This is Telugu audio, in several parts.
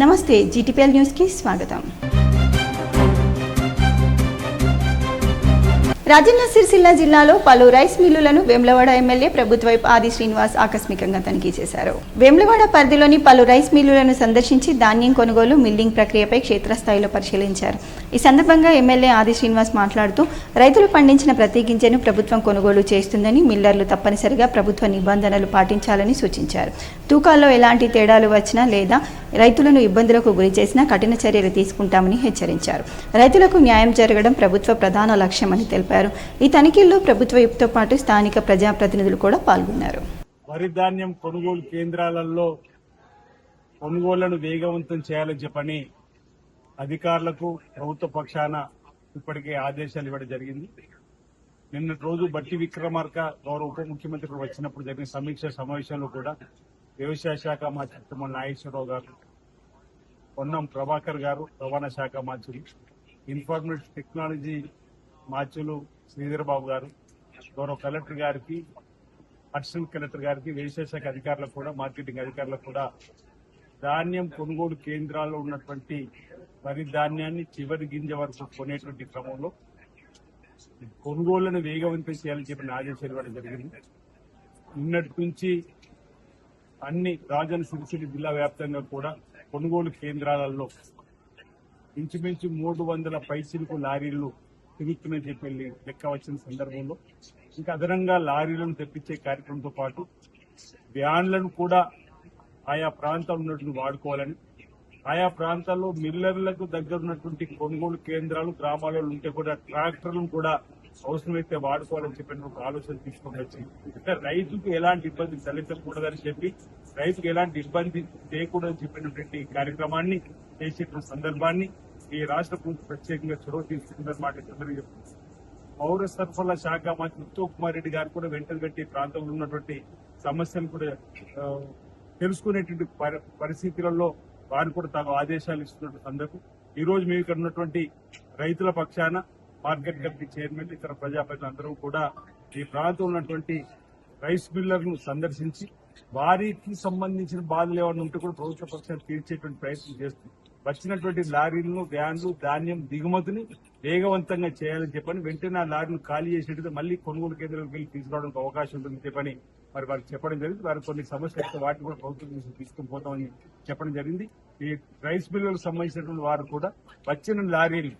నమస్తే జీటీపీఎల్ న్యూస్ కి స్వాగతం. రాజన్న సిరిసిల్ల జిల్లాలో పలు రైస్ మిల్లులను వేములవాడ ఎమ్మెల్యే ప్రభుత్వైపు ఆది శ్రీనివాస్ ఆకస్మికంగా తనిఖీ చేశారు. వేములవాడ పరిధిలోని పలు రైస్ మిల్లులను సందర్శించి ధాన్యం కొనుగోలు మిల్లింగ్ ప్రక్రియపై క్షేత్రస్థాయిలో పరిశీలించారు. ఈ సందర్భంగా ఎమ్మెల్యే ఆది శ్రీనివాస్ మాట్లాడుతూ రైతులు పండించిన ప్రతి గింజను ప్రభుత్వం కొనుగోలు చేస్తుందని, మిల్లర్లు తప్పనిసరిగా ప్రభుత్వ నిబంధనలు పాటించాలని సూచించారు. తూకాల్లో ఎలాంటి తేడాలు వచ్చినా లేదా రైతులను ఇబ్బందులకు గురి చేసినా కఠిన చర్యలు తీసుకుంటామని హెచ్చరించారు. రైతులకు న్యాయం జరగడం ప్రభుత్వ ప్రధాన లక్ష్యమని తెలిపారు. ఈ తనిఖీల్లో ప్రభుత్వంతో పాటు స్థానిక ప్రజాప్రతినిధులు కూడా పాల్గొన్నారు. వరి ధాన్యం కొనుగోలు కేంద్రాలలో కొనుగోళ్లను వేగవంతం చేయాలని చెప్పని అధికారులకు ప్రభుత్వ పక్షాన ఇప్పటికే ఆదేశాలు ఇవ్వడం జరిగింది. నిన్నటి రోజు బట్టి విక్రమార్క గౌరవ ఉప ముఖ్యమంత్రి వచ్చినప్పుడు జరిగిన సమీక్ష సమావేశంలో కూడా వ్యవసాయ శాఖ మంత్రి తుమ్మల నాగేశ్వరరావు గారు, పొన్నం ప్రభాకర్ గారు రవాణా శాఖ మంత్రులు, ఇన్ఫర్మేషన్ టెక్నాలజీ మార్చులు శ్రీధర్ బాబు గారు, గౌరవ కలెక్టర్ గారికి, అడిషనల్ కలెక్టర్ గారికి, వ్యవసాయ శాఖ అధికారులకు కూడా, మార్కెటింగ్ అధికారులకు కూడా ధాన్యం కొనుగోలు కేంద్రాల్లో ఉన్నటువంటి వరి ధాన్యాన్ని చివరి గింజ వరకు కొనేటువంటి క్రమంలో కొనుగోళ్లను వేగవంతం చేయాలని చెప్పిన ఆదేశాలు ఇవ్వడం జరిగింది. నిన్నటి నుంచి అన్ని రాజన్న సిరిసిల్ల జిల్లా వ్యాప్తంగా కూడా కొనుగోలు కేంద్రాలలో ఇంచుమించు 300 పైసలకు లారీలు తిరుగుతున్నాయని చెప్పి లెక్క వచ్చిన సందర్భంలో ఇంకా అదనంగా లారీలను తెప్పించే కార్యక్రమంతో పాటు వ్యాన్లను కూడా ఆయా ప్రాంతాలు ఉన్నటువంటి వాడుకోవాలని, ఆయా ప్రాంతాల్లో మిల్లర్లకు దగ్గర ఉన్నటువంటి కొనుగోలు కేంద్రాలు గ్రామాలలో ఉంటే కూడా ట్రాక్టర్లను కూడా అవసరమైతే వాడుకోవాలని చెప్పిన ఒక ఆలోచన తీసుకొని వచ్చింది. అంటే రైతుకు ఎలాంటి ఇబ్బంది తలెత్తకూడదని చెప్పి, రైతుకు ఎలాంటి ఇబ్బంది చేయకూడదని చెప్పినటువంటి కార్యక్రమాన్ని చేసేటువంటి సందర్భాన్ని ఈ రాష్ట్ర ప్రభుత్వం ప్రత్యేకంగా చొరవ తీసుకుందని మాట చెప్తుంది. పౌర సరఫరాల శాఖ మంత్రి ఉత్తమ్ కుమార్ రెడ్డి గారు కూడా వెంటనే ప్రాంతంలో ఉన్నటువంటి సమస్యలు కూడా తెలుసుకునేటువంటి పరిస్థితులలో వారు కూడా తమ ఆదేశాలు ఇస్తున్న సందర్భం. ఈ రోజు మేము ఇక్కడ ఉన్నటువంటి రైతుల పక్షాన మార్కెట్ కమిటీ చైర్మన్, ఇతర ప్రజాప్రతినిధులు అందరూ కూడా ఈ ప్రాంతంలో ఉన్నటువంటి రైస్ మిల్లర్ను సందర్శించి వారికి సంబంధించిన బాధలు ఏమైనా ఉంటే కూడా ప్రభుత్వ పక్షాన్ని తీర్చేటువంటి ప్రయత్నం చేస్తుంది. వచ్చినటువంటి లారీలను, వ్యాన్లు, ధాన్యం దిగుమతిని వేగవంతంగా చేయాలని చెప్పని వెంటనే ఆ లారీను ఖాళీ చేసేటట్టు మళ్లీ కొనుగోలు కేంద్రాలకు వెళ్ళి తీసుకురావడానికి అవకాశం ఉంటుందని చెప్పని మరి వారికి చెప్పడం జరిగింది. వారికి కొన్ని సమస్యలు అయితే వాటిని కూడా ప్రభుత్వం తీసుకుని పోతామని చెప్పడం జరిగింది. ఈ రైస్ మిల్లులకు సంబంధించినటువంటి వారు కూడా వచ్చిన లారీలు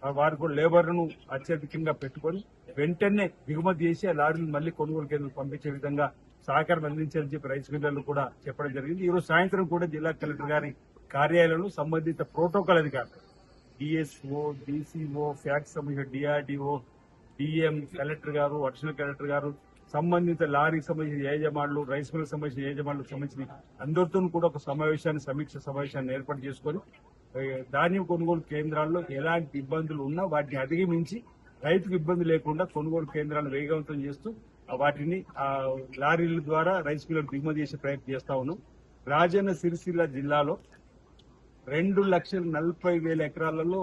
వారు కూడా లేబర్ను అత్యధికంగా పెట్టుకొని వెంటనే దిగుమతి చేసి ఆ లారీలు మళ్లీ కొనుగోలు కేంద్రాలకు పంపించే విధంగా సహకారం అందించాలని చెప్పి రైస్ మిల్లర్లు కూడా చెప్పడం జరిగింది. ఈ రోజు సాయంత్రం కూడా జిల్లా కలెక్టర్ గారి కార్యాలయంలో సంబంధిత ప్రోటోకాల్ అధికారులు డిఎస్ఓ, డిసిఓ, ఫ్యాక్స్ సంబంధించిన డిఆర్డిఓ, డిఎం, కలెక్టర్ గారు, అడిషనల్ కలెక్టర్ గారు, సంబంధిత లారీకి సంబంధించిన యజమానులు, రైస్ మిల్కి సంబంధించిన యజమానులకు సంబంధించిన అందరితో కూడా ఒక సమీక్ష సమావేశాన్ని ఏర్పాటు చేసుకుని ధాన్యం కొనుగోలు కేంద్రాల్లో ఎలాంటి ఇబ్బందులు ఉన్నా వాటిని అధిగమించి రైతుకు ఇబ్బంది లేకుండా కొనుగోలు కేంద్రాలను వేగవంతం చేస్తూ వాటిని లారీల ద్వారా రైస్ మిల్లులకు దిగుమతి చేసే ప్రయత్నం చేస్తా ఉన్నాం. రాజన్న సిరిసిల్ల జిల్లాలో 2,40,000 ఎకరాలలో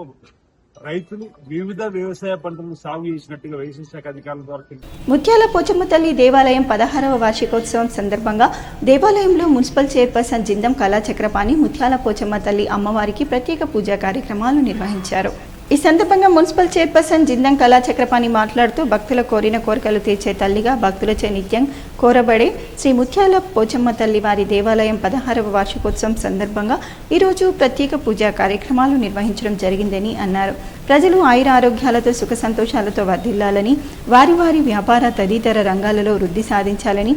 రైతులు వివిధ వ్యవసాయ పంటలను సాగు చేసినట్టుగా వ్యవసాయ శాఖ అధికారుల ద్వారా ముత్యాల పోచమ్మ తల్లి దేవాలయం 16వ వార్షికోత్సవం సందర్భంగా దేవాలయంలో మున్సిపల్ చైర్పర్సన్ జిందం కళాచక్రపాణి ముత్యాల పోచమ్మ తల్లి అమ్మవారికి ప్రత్యేక పూజా కార్యక్రమాలు నిర్వహించారు. ఈ సందర్భంగా మున్సిపల్ చైర్పర్సన్ జిందం కళాచక్రపాణి మాట్లాడుతూ భక్తుల కోరిన కోరికలు తీర్చే తల్లిగా భక్తులచే నిత్యం కోరబడే శ్రీ ముత్యాల పోచమ్మ తల్లి వారి దేవాలయం 16వ వార్షికోత్సవం సందర్భంగా ఈరోజు ప్రత్యేక పూజా కార్యక్రమాలు నిర్వహించడం జరిగిందని అన్నారు. ప్రజలు ఆయురారోగ్యాలతో సుఖ సంతోషాలతో వర్ధిల్లాలని, వారి వారి వ్యాపార తదితర రంగాలలో వృద్ధి సాధించాలని,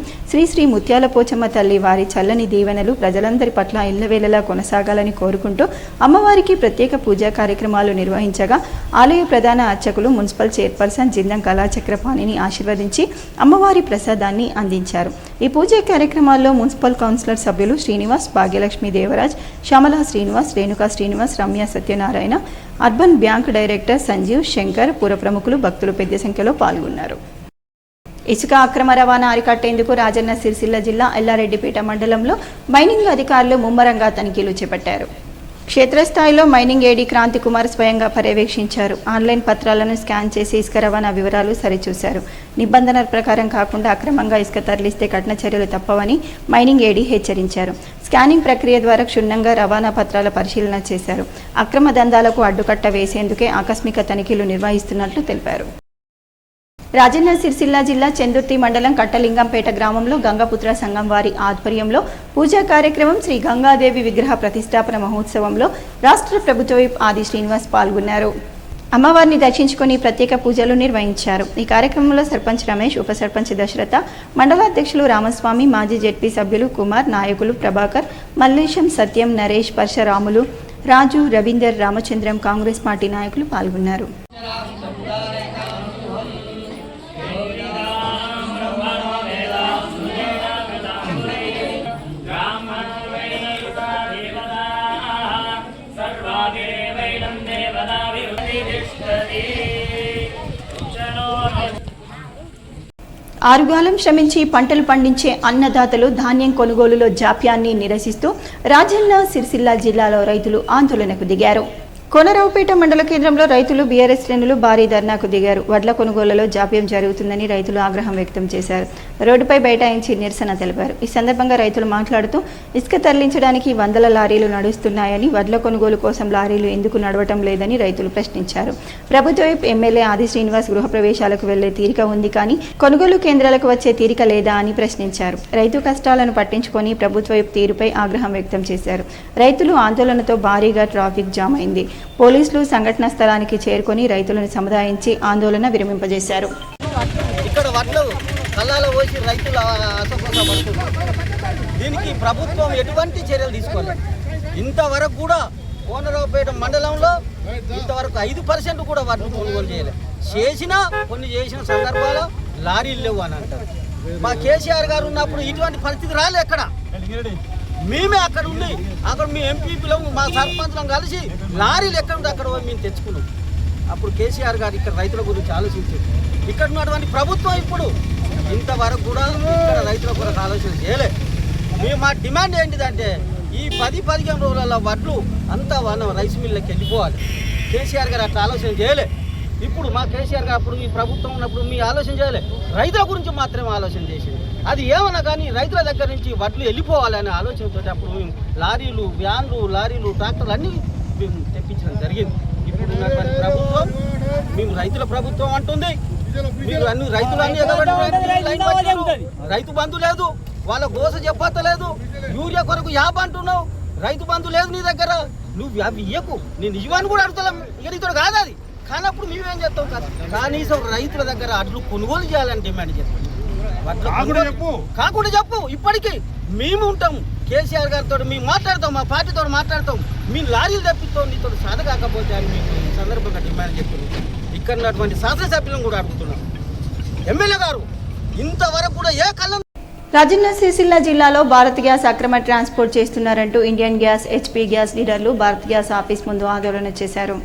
శ్రీ ముత్యాల పోచమ్మ తల్లి వారి చల్లని దీవెనలు ప్రజలందరి పట్ల ఇళ్లవేళలా కొనసాగాలని కోరుకుంటూ అమ్మవారికి ప్రత్యేక పూజా కార్యక్రమాలు నిర్వహించగా ఆలయ ప్రధాన అర్చకులు మున్సిపల్ చైర్పర్సన్ జిందం కళాచక్రపాణిని ఆశీర్వదించి అమ్మవారి ప్రసాదాన్ని అందించారు. ఈ పూజా కార్యక్రమాల్లో మున్సిపల్ కౌన్సిలర్ సభ్యులు Srinivas, Bhagyalakshmi Devaraj, Shyamala Srinivas, Renuka Srinivas, Ramya Satyanarayana, urban bank director Sanjeev, Shankar, పుర ప్రముఖులు, భక్తులు పెద్ద సంఖ్యలో పాల్గొన్నారు. ఇసుక అక్రమ రవాణా అరికట్టేందుకు రాజన్న సిరిసిల్ల జిల్లా ఎల్లారెడ్డిపేట మండలంలో మైనింగ్ అధికారులు ముమ్మరంగా తనిఖీలు చేపట్టారు. క్షేత్రస్థాయిలో మైనింగ్ ఏడీ క్రాంతి కుమార్ స్వయంగా పర్యవేక్షించారు. ఆన్లైన్ పత్రాలను స్కాన్ చేసి ఇసుక రవాణా వివరాలు సరిచూశారు. నిబంధనల ప్రకారం కాకుండా అక్రమంగా ఇసుక తరలిస్తే కఠిన చర్యలు తప్పవని మైనింగ్ ఏడీ హెచ్చరించారు. స్కానింగ్ ప్రక్రియ ద్వారా క్షుణ్ణంగా రవాణా పత్రాల పరిశీలన చేశారు. అక్రమ దందాలకు అడ్డుకట్ట వేసేందుకే ఆకస్మిక తనిఖీలు నిర్వహిస్తున్నట్లు తెలిపారు. రాజన్న సిరిసిల్ల జిల్లా చెందుర్తి మండలం కట్టలింగంపేట గ్రామంలో గంగాపుత్ర సంఘం వారి ఆధ్వర్యంలో పూజా కార్యక్రమం శ్రీ గంగాదేవి విగ్రహ ప్రతిష్టాపన మహోత్సవంలో రాష్ట్ర ప్రభుత్వ విప్ ఆది శ్రీనివాస్ పాల్గొన్నారు. అమ్మవారిని దర్శించుకుని ప్రత్యేక పూజలు నిర్వహించారు. ఈ కార్యక్రమంలో సర్పంచ్ రమేష్, ఉప సర్పంచ్ దశరథ, మండలాధ్యక్షులు రామస్వామి, మాజీ జెడ్పీ సభ్యులు కుమార్, నాయకులు ప్రభాకర్, మల్లేశం, సత్యం, నరేష్, పరశురాములు, రాజు, రవీందర్, రామచంద్రం, కాంగ్రెస్ పార్టీ నాయకులు పాల్గొన్నారు. ఆరుగాలం శ్రమించి పంటలు పండించే అన్నదాతలు ధాన్యం కొనుగోలులో జాప్యాన్ని నిరసిస్తూ రాజన్న సిరిసిల్ల జిల్లాలో రైతులు ఆందోళనకు దిగారు. కోనరావుపేట మండల కేంద్రంలో రైతులు బీఆర్ఎస్ శ్రేణులు భారీ ధర్నాకు దిగారు. వడ్ల కొనుగోలులో జాప్యం జరుగుతుందని రైతులు ఆగ్రహం వ్యక్తం చేశారు. రోడ్డుపై బైఠాయించి నిరసన తెలిపారు. ఈ సందర్భంగా రైతులు మాట్లాడుతూ ఇసుక తరలించడానికి వందల లారీలు నడుస్తున్నాయని, వడ్ల కొనుగోలు కోసం లారీలు ఎందుకు నడవటం లేదని రైతులు ప్రశ్నించారు. ప్రభుత్వ వైపు ఎమ్మెల్యే ఆది శ్రీనివాస్ గృహప్రవేశాలకు వెళ్లే తీరిక ఉంది కానీ కొనుగోలు కేంద్రాలకు వచ్చే తీరిక లేదా అని ప్రశ్నించారు. రైతు కష్టాలను పట్టించుకొని ప్రభుత్వ వైపు తీరుపై ఆగ్రహం వ్యక్తం చేశారు. రైతులు ఆందోళనతో భారీగా ట్రాఫిక్ జామ్ అయింది. పోలీసులు సంఘటనా స్థలానికి చేరుకొని రైతులను సముదాయించి ఆందోళన విరమింపజేశారు. ఇక్కడ వడ్లు కళ్ళాల పోసి రైతులు దీనికి ప్రభుత్వం ఎటువంటి చర్యలు తీసుకోలేదు. ఇంతవరకు కూడా కోనరావుపేట మండలంలో ఇంతవరకు 5% కూడా వడ్లు కొనుగోలు చేయలేదు. కొన్ని చేసిన సందర్భాలు లారీలు లేవు అని అంటారు. మా కేసీఆర్ గారు ఉన్నప్పుడు ఇటువంటి పరిస్థితి రాలే. ఎక్కడ మేమే అక్కడ ఉండి అక్కడ మీ ఎంపీపీలో మా సర్పంచ్లం కలిసి లారీలు ఎక్కడ ఉంటే అక్కడ మేము తెచ్చుకున్నాం. అప్పుడు కేసీఆర్ గారు ఇక్కడ రైతుల గురించి ఆలోచించారు. ఇక్కడ ఉన్నటువంటి ప్రభుత్వం ఇప్పుడు ఇంతవరకు కూడా ఇక్కడ రైతుల కొరకు ఆలోచన చేయలే. మా డిమాండ్ ఏంటిదంటే ఈ 10-15 రోజుల వడ్లు అంతా రైస్ మిల్లకి వెళ్ళిపోవాలి. కేసీఆర్ గారు అట్లా ఆలోచన చేయలే. ఇప్పుడు మా కేసీఆర్ గారు అప్పుడు ఈ ప్రభుత్వం ఉన్నప్పుడు మీ ఆలోచన చేయలే. రైతుల గురించి మాత్రమే ఆలోచన చేసింది. అది ఏమన్నా కానీ రైతుల దగ్గర నుంచి వడ్లు వెళ్ళిపోవాలనే ఆలోచనతో అప్పుడు మేము లారీలు, వ్యాన్లు, ట్రాక్టర్లు అన్నీ మేము తెప్పించడం జరిగింది. ఇప్పుడు ఉన్నటువంటి ప్రభుత్వం మేము రైతుల ప్రభుత్వం అంటుంది. మీరు అన్ని రైతులు అన్నీ రైతు బంధు లేదు, వాళ్ళ గోస చెప్పలేదు. యూరియా కొరకు యాప్ అంటున్నావు, రైతు బంధు లేదు నీ దగ్గర. నువ్వు అవి ఇయ్యకు, నేను నిజమాన్ని కూడా అడుగుతాం. ఇక నీతో కాదు అది కానప్పుడు మేమేం చేస్తాం కదా. కనీసం రైతుల దగ్గర అడ్లు కొనుగోలు చేయాలని డిమాండ్ చేస్తాం. కాకుండా చెప్పు. ఇప్పటికీ మేము ఉంటాము కేసీఆర్ గారితో, మేము మాట్లాడతాం, మా పార్టీతో మాట్లాడతాం. మీ లారీలు తెప్పిస్తాం, నీతో సాధ కాకపోతే అని మీకు ఈ సందర్భంగా డిమాండ్ చేస్తున్నాం. ఇక్కడ ఉన్నటువంటి శాసనసభ్యులను కూడా అడుగుతున్నాం. ఎమ్మెల్యే గారు ఇంతవరకు కూడా ఏ కళ్ళం. రాజన్న సిరిసిల్ల జిల్లాలో భారత్ గ్యాస్ అక్రమ ట్రాన్స్పోర్ట్ చేస్తున్నారంటూ ఇండియన్ గ్యాస్, హెచ్పీ గ్యాస్ డీలర్లు భారత్ గ్యాస్ ఆఫీస్ ముందు ఆందోళన చేశారు.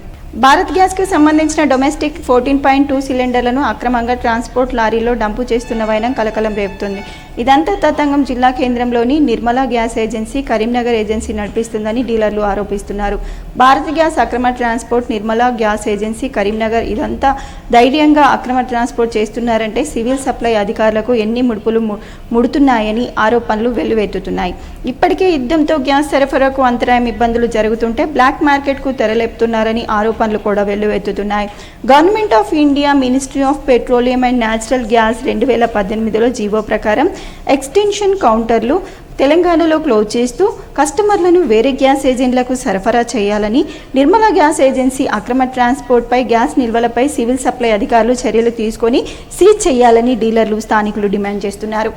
భారత్ గ్యాస్కు సంబంధించిన డొమెస్టిక్ 14.2 సిలిండర్లను అక్రమంగా ట్రాన్స్పోర్ట్ లారీలో డంపు చేస్తున్న వైనం కలకలం రేపుతుంది. ఇదంతా తతంగం జిల్లా కేంద్రంలోని Nirmala gas agency, Karimnagar agency నడిపిస్తుందని డీలర్లు ఆరోపిస్తున్నారు. భారత్ గ్యాస్ అక్రమ transport, Nirmala gas agency, Karimnagar ఇదంతా ధైర్యంగా అక్రమ ట్రాన్స్పోర్ట్ చేస్తున్నారంటే సివిల్ సప్లై అధికారులకు ఎన్ని ముడుపులు ముడుతున్నాయని ఆరోపణలు వెల్లువెత్తుతున్నాయి. ఇప్పటికే యుద్ధంతో గ్యాస్ సరఫరాకు అంతరాయం, ఇబ్బందులు జరుగుతుంటే బ్లాక్ మార్కెట్కు తెరలేపుతున్నారని ఆరోపణలు కూడా వెల్లువెత్తుతున్నాయి. Government of India ministry of petroleum and natural gas 2018లో జీవో ప్రకారం ఎక్స్టెన్షన్ కౌంటర్లు తెలంగాణలో క్లోజ్ చేస్తూ కస్టమర్లను వేరే గ్యాస్ ఏజెంట్లకు సరఫరా చేయాలని, నిర్మలా గ్యాస్ ఏజెన్సీ అక్రమ ట్రాన్స్పోర్ట్పై, గ్యాస్ నిల్వలపై సివిల్ సప్లై అధికారులు చర్యలు తీసుకొని సీజ్ చేయాలని డీలర్లు, స్థానికులు డిమాండ్ చేస్తున్నారు.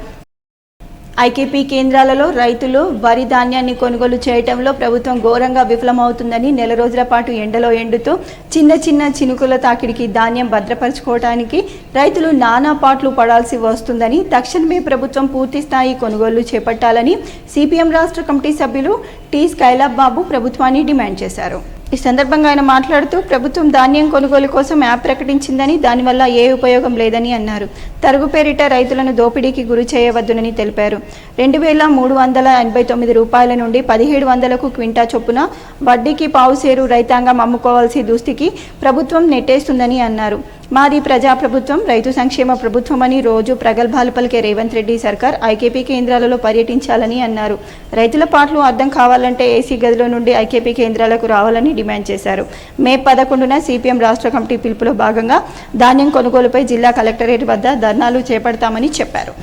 ఐకేపీ కేంద్రాలలో రైతులు వరి ధాన్యాన్ని కొనుగోలు చేయడంలో ప్రభుత్వం ఘోరంగా విఫలమవుతుందని, నెల రోజుల పాటు ఎండలో ఎండుతూ చిన్న చినుకుల తాకిడికి ధాన్యం భద్రపరచుకోవడానికి రైతులు నానా పాట్లు పడాల్సి వస్తుందని, తక్షణమే ప్రభుత్వం పూర్తి స్థాయి కొనుగోలు చేపట్టాలని సిపిఎం రాష్ట్ర కమిటీ సభ్యులు టి స్కైలాబ్ బాబు ప్రభుత్వాన్ని డిమాండ్ చేశారు. ఈ సందర్భంగా ఆయన మాట్లాడుతూ ప్రభుత్వం ధాన్యం కొనుగోలు కోసం యాప్ ప్రకటించిందని దానివల్ల ఏ ఉపయోగం లేదని అన్నారు. తరుగు పేరిట రైతులను దోపిడీకి గురి చేయవద్దునని తెలిపారు. 2,389 రూపాయల నుండి 1,700కు క్వింటా చొప్పున వడ్డీకి పావుసేరు రైతాంగం అమ్ముకోవాల్సి దుస్థితికి ప్రభుత్వం నెట్టేస్తుందని అన్నారు. మాది ప్రజాప్రభుత్వం, రైతు సంక్షేమ ప్రభుత్వం అని రోజు ప్రగల్భాలు పలికే రేవంత్ రెడ్డి సర్కార్ ఐకేపీ కేంద్రాలలో పర్యటించాలని అన్నారు. రైతుల పాటలు అర్థం కావాలంటే ఏసీ గదిలో నుండి ఐకేపీ కేంద్రాలకు రావాలని డిమాండ్ చేశారు. మే 11న సిపిఎం రాష్ట్ర కమిటీ పిలుపులో భాగంగా ధాన్యం కొనుగోలుపై జిల్లా కలెక్టరేట్ వద్ద ధర్నాలు చేపడతామని చెప్పారు.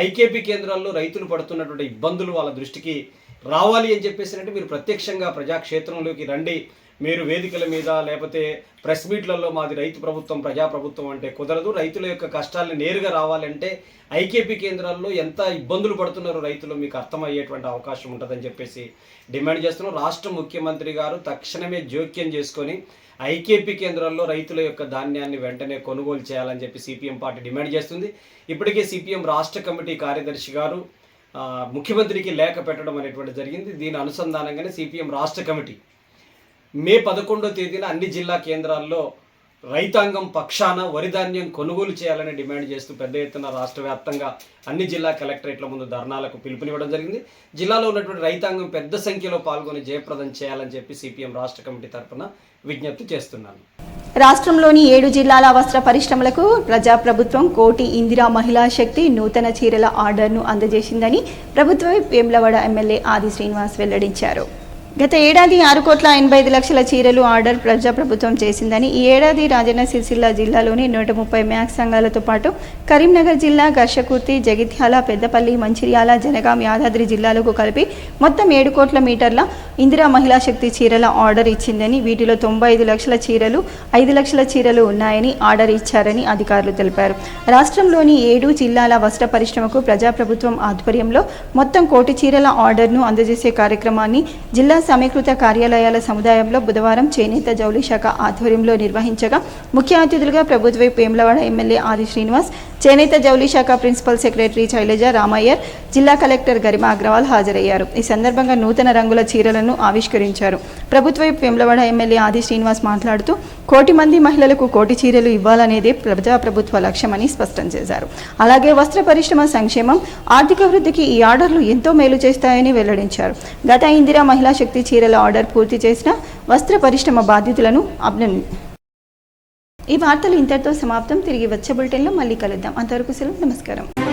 ఐకేపీ కేంద్రాల్లో రైతులు పడుతున్నటువంటి ఇబ్బందులు వాళ్ళ దృష్టికి రావాలి అని చెప్పేసి మీరు ప్రత్యక్షంగా ప్రజాక్షేత్రంలోకి రండి. మీరు వేదికల మీద లేకపోతే ప్రెస్ మీట్లలో మాది రైతు ప్రభుత్వం, ప్రజాప్రభుత్వం అంటే కుదరదు. రైతుల యొక్క కష్టాలను నేరుగా రావాలంటే ఐకేపీ కేంద్రాల్లో ఎంత ఇబ్బందులు పడుతున్నారో రైతులు మీకు అర్థమయ్యేటువంటి అవకాశం ఉంటుందని చెప్పేసి డిమాండ్ చేస్తున్నాం. రాష్ట్ర ముఖ్యమంత్రి గారు తక్షణమే జోక్యం చేసుకొని ఐకేపీ కేంద్రాల్లో రైతుల యొక్క ధాన్యాన్ని వెంటనే కొనుగోలు చేయాలని చెప్పి సిపిఎం పార్టీ డిమాండ్ చేస్తుంది. ఇప్పటికే సిపిఎం రాష్ట్ర కమిటీ కార్యదర్శి గారు ముఖ్యమంత్రికి లేఖ పెట్టడం అనేటువంటి జరిగింది. దీని అనుసంధానంగానే సిపిఎం రాష్ట్ర కమిటీ మే 11వ తేదీన అన్ని జిల్లా కేంద్రాల్లో రైతాంగం పక్షాన వరి ధాన్యం కొనుగోలు చేయాలని డిమాండ్ చేస్తూ పెద్ద ఎత్తున రాష్ట్ర వ్యాప్తంగా అన్ని జిల్లా కలెక్టరేట్ల ముందు ధర్నాలకు పిలుపునివ్వడం జరిగింది. జిల్లాలో ఉన్నటువంటి రైతాంగం పెద్ద సంఖ్యలో పాల్గొని జయప్రదం చేయాలని చెప్పి సిపిఎం రాష్ట్ర కమిటీ తరఫున విజ్ఞప్తి చేస్తున్నాను. రాష్ట్రంలోని 7 జిల్లాల వస్త్ర పరిశ్రమలకు ప్రజాప్రభుత్వం కోటి ఇందిరా మహిళా శక్తి నూతన చీరల ఆర్డర్ను అందజేసిందని ప్రభుత్వ వేములవాడ ఎమ్మెల్యే ఆది శ్రీనివాస్ వెల్లడించారు. గత ఏడాది 6,85,00,000 చీరలు ఆర్డర్ ప్రజాప్రభుత్వం చేసిందని, ఈ ఏడాది రాజన్న సిరిసిల్ల జిల్లాలోని 130 మ్యాక్స్ సంఘాలతో పాటు కరీంనగర్ జిల్లా, ఘర్షకుర్తి, జగిత్యాల, పెద్దపల్లి, మంచిర్యాల, జనగాం, యాదాద్రి జిల్లాలకు కలిపి మొత్తం 7 కోట్ల మీటర్ల ఇందిరా మహిళా శక్తి చీరల ఆర్డర్ ఇచ్చిందని, వీటిలో 95 లక్షల చీరలు, 5 లక్షల చీరలు ఉన్నాయని ఆర్డర్ ఇచ్చారని అధికారులు తెలిపారు. రాష్ట్రంలోని 7 జిల్లాల వస్త్ర పరిశ్రమకు ప్రజాప్రభుత్వం ఆధ్వర్యంలో మొత్తం కోటి చీరల ఆర్డర్ను అందజేసే కార్యక్రమాన్ని జిల్లా సమీకృత కార్యాలయాల సముదాయంలో బుధవారం చేనేత జౌళి శాఖ ఆధ్వర్యంలో నిర్వహించగా ముఖ్య అతిథులుగా ప్రభుత్వ వేములవాడ ఎమ్మెల్యే ఆది శ్రీనివాస్, చేనేత జౌళి శాఖ ప్రిన్సిపల్ సెక్రటరీ శైలజ రామయ్యర్, జిల్లా కలెక్టర్ గరిమా అగ్రవాల్ హాజరయ్యారు. ఈ సందర్భంగా నూతన రంగుల చీరలను ఆవిష్కరించారు. ప్రభుత్వ వేములవాడ ఎమ్మెల్యే ఆది శ్రీనివాస్ మాట్లాడుతూ 1 కోటి మంది మహిళలకు 1 కోటి చీరలు ఇవ్వాలనేదే ప్రజాప్రభుత్వ లక్ష్యమని స్పష్టం చేశారు. అలాగే వస్త్ర పరిశ్రమ సంక్షేమం, ఆర్థిక వృద్ధికి ఈ ఆర్డర్లు ఎంతో మేలు చేస్తాయని వెల్లడించారు. గత ఇందిరా మహిళా శక్తి చీరల ఆర్డర్ పూర్తి చేసిన వస్త్ర పరిశ్రమ బాధితులను అభినందించారు. ఈ వార్తలు ఇంతటితో సమాప్తం. తిరిగి వచ్చే బులెటిన్లో మళ్ళీ కలుద్దాం. అంతవరకు సెలవు. నమస్కారం.